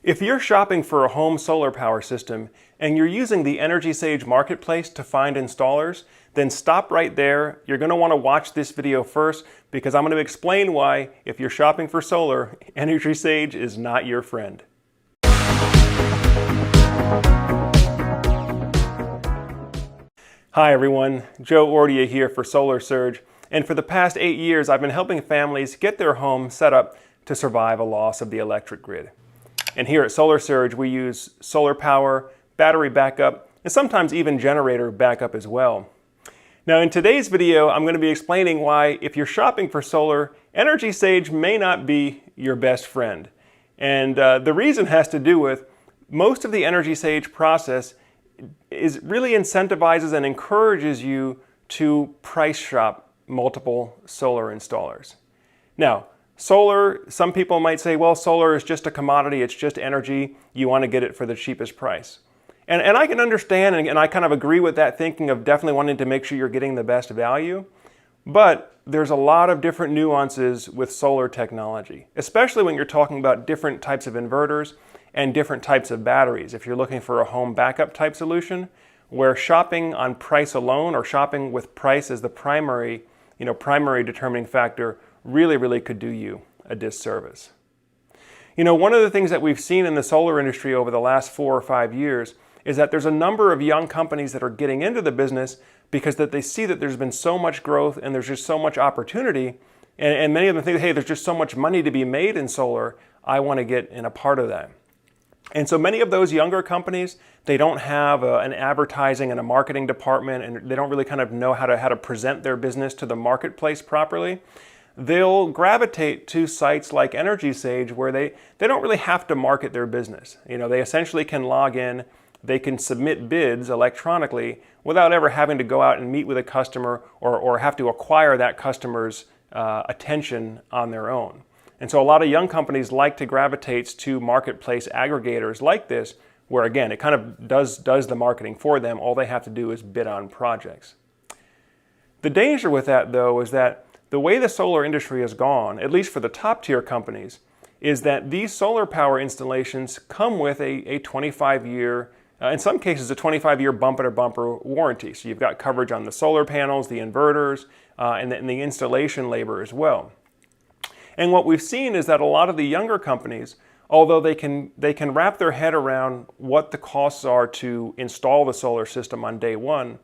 If you're shopping for a home solar power system and you're using the EnergySage Marketplace to find installers, then stop right there. You're going to want to watch this video first because I'm going to explain why, if you're shopping for solar, EnergySage is not your friend. Hi everyone, Joe Ordia here for Solar Surge, and for the past 8 years I've been helping families get their home set up to survive a loss of the electric grid. And here at Solar Surge we use solar power, battery backup, and sometimes even generator backup as well. Now in today's video I'm going to be explaining why, if you're shopping for solar, EnergySage may not be your best friend. And the reason has to do with most of the EnergySage process really incentivizes and encourages you to price shop multiple solar installers. Now, solar, some people might say, well, solar is just a commodity, it's just energy, you want to get it for the cheapest price. And I can understand, and I kind of agree with that thinking of definitely wanting to make sure you're getting the best value, but there's a lot of different nuances with solar technology, especially when you're talking about different types of inverters and different types of batteries. If you're looking for a home backup type solution, where shopping on price alone or shopping with price as the primary determining factor really could do you a disservice. One of the things that we've seen in the solar industry over the last 4 or 5 years is that there's a number of young companies that are getting into the business because that they see that there's been so much growth and there's just so much opportunity, and many of them think, hey, there's just so much money to be made in solar, I want to get in a part of that. And so many of those younger companies, they don't have an advertising and a marketing department, and they don't really kind of know how to present their business to the marketplace properly. They'll gravitate to sites like EnergySage where they don't really have to market their business. They essentially can log in, they can submit bids electronically without ever having to go out and meet with a customer or have to acquire that customer's attention on their own. And so a lot of young companies like to gravitate to marketplace aggregators like this, where again, it kind of does the marketing for them. All they have to do is bid on projects. The danger with that, though, is that the way the solar industry has gone, at least for the top tier companies, is that these solar power installations come with a 25-year, in some cases a 25-year bumper-to-bumper warranty. So you've got coverage on the solar panels, the inverters, and the installation labor as well. And what we've seen is that a lot of the younger companies, although they can wrap their head around what the costs are to install the solar system on day one,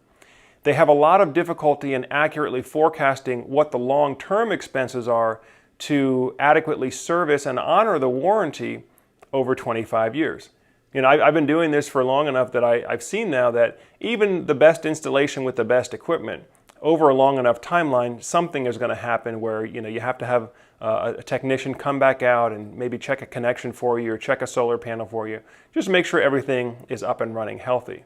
they have a lot of difficulty in accurately forecasting what the long-term expenses are to adequately service and honor the warranty over 25 years. I've been doing this for long enough that I've seen now that even the best installation with the best equipment, over a long enough timeline, something is going to happen where you have to have a technician come back out and maybe check a connection for you or check a solar panel for you. Just make sure everything is up and running healthy.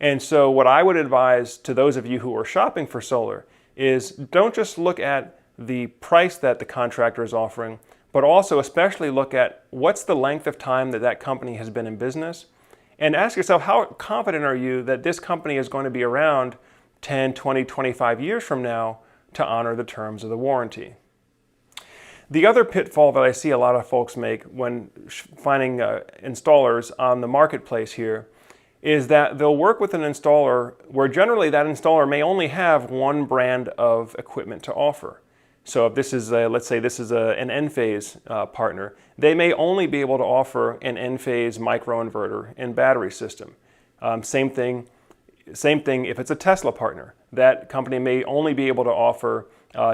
And so what I would advise to those of you who are shopping for solar is don't just look at the price that the contractor is offering, but also especially look at what's the length of time that that company has been in business, and ask yourself, how confident are you that this company is going to be around 10, 20, 25 years from now to honor the terms of the warranty. The other pitfall that I see a lot of folks make when finding installers on the marketplace here is that they'll work with an installer where generally that installer may only have one brand of equipment to offer. So if this is, let's say this is an Enphase partner, they may only be able to offer an Enphase microinverter and battery system. Same thing if it's a Tesla partner. That company may only be able to offer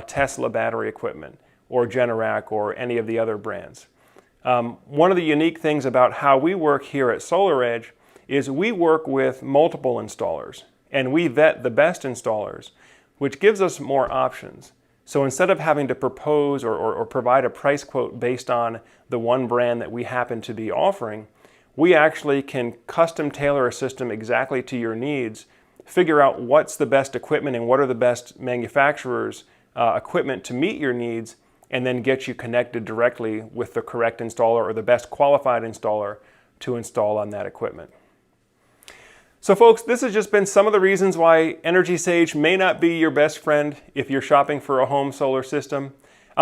Tesla battery equipment or Generac or any of the other brands. One of the unique things about how we work here at SolarEdge is we work with multiple installers and we vet the best installers, which gives us more options. So instead of having to propose or provide a price quote based on the one brand that we happen to be offering, we actually can custom tailor a system exactly to your needs, figure out what's the best equipment and what are the best manufacturers' equipment to meet your needs, and then get you connected directly with the correct installer or the best qualified installer to install on that equipment. So folks, this has just been some of the reasons why EnergySage may not be your best friend if you're shopping for a home solar system.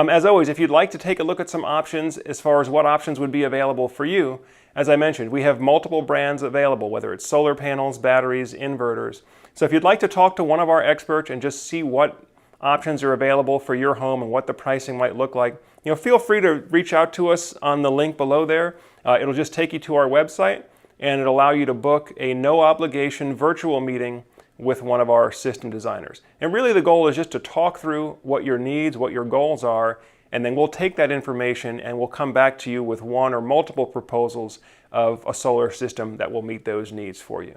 As always, if you'd like to take a look at some options as far as what options would be available for you, as I mentioned, we have multiple brands available, whether it's solar panels, batteries, inverters. So if you'd like to talk to one of our experts and just see what options are available for your home and what the pricing might look like, feel free to reach out to us on the link below there. It'll just take you to our website, and it'll allow you to book a no-obligation virtual meeting with one of our system designers. And really the goal is just to talk through what your needs, what your goals are, and then we'll take that information and we'll come back to you with one or multiple proposals of a solar system that will meet those needs for you.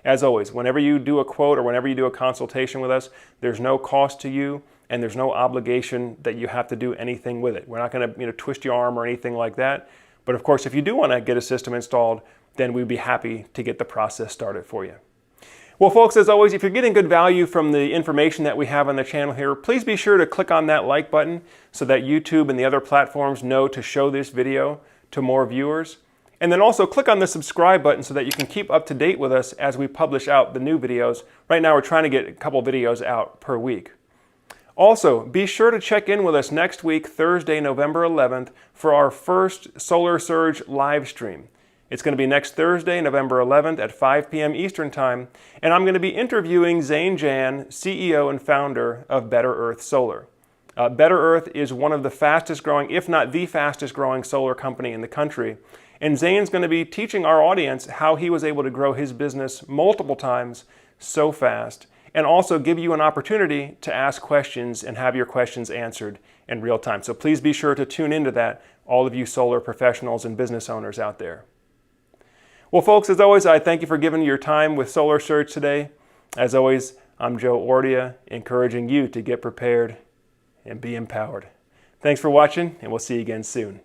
As always, whenever you do a quote or whenever you do a consultation with us, there's no cost to you and there's no obligation that you have to do anything with it. We're not going to twist your arm or anything like that. But of course, if you do want to get a system installed, then we'd be happy to get the process started for you. Well, folks, as always, if you're getting good value from the information that we have on the channel here, please be sure to click on that like button so that YouTube and the other platforms know to show this video to more viewers. And then also click on the subscribe button so that you can keep up to date with us as we publish out the new videos. Right now, we're trying to get a couple videos out per week. Also, be sure to check in with us next week, Thursday, November 11th, for our first Solar Surge live stream. It's going to be next Thursday, November 11th at 5 p.m. Eastern Time, and I'm going to be interviewing Zane Jan, CEO and founder of Better Earth Solar. Better Earth is one of the fastest growing, if not the fastest growing solar company in the country, and Zane's going to be teaching our audience how he was able to grow his business multiple times so fast, and also give you an opportunity to ask questions and have your questions answered in real time. So please be sure to tune into that, all of you solar professionals and business owners out there. Well, folks, as always, I thank you for giving your time with Solar Surge today. As always, I'm Joe Ordia, encouraging you to get prepared and be empowered. Thanks for watching, and we'll see you again soon.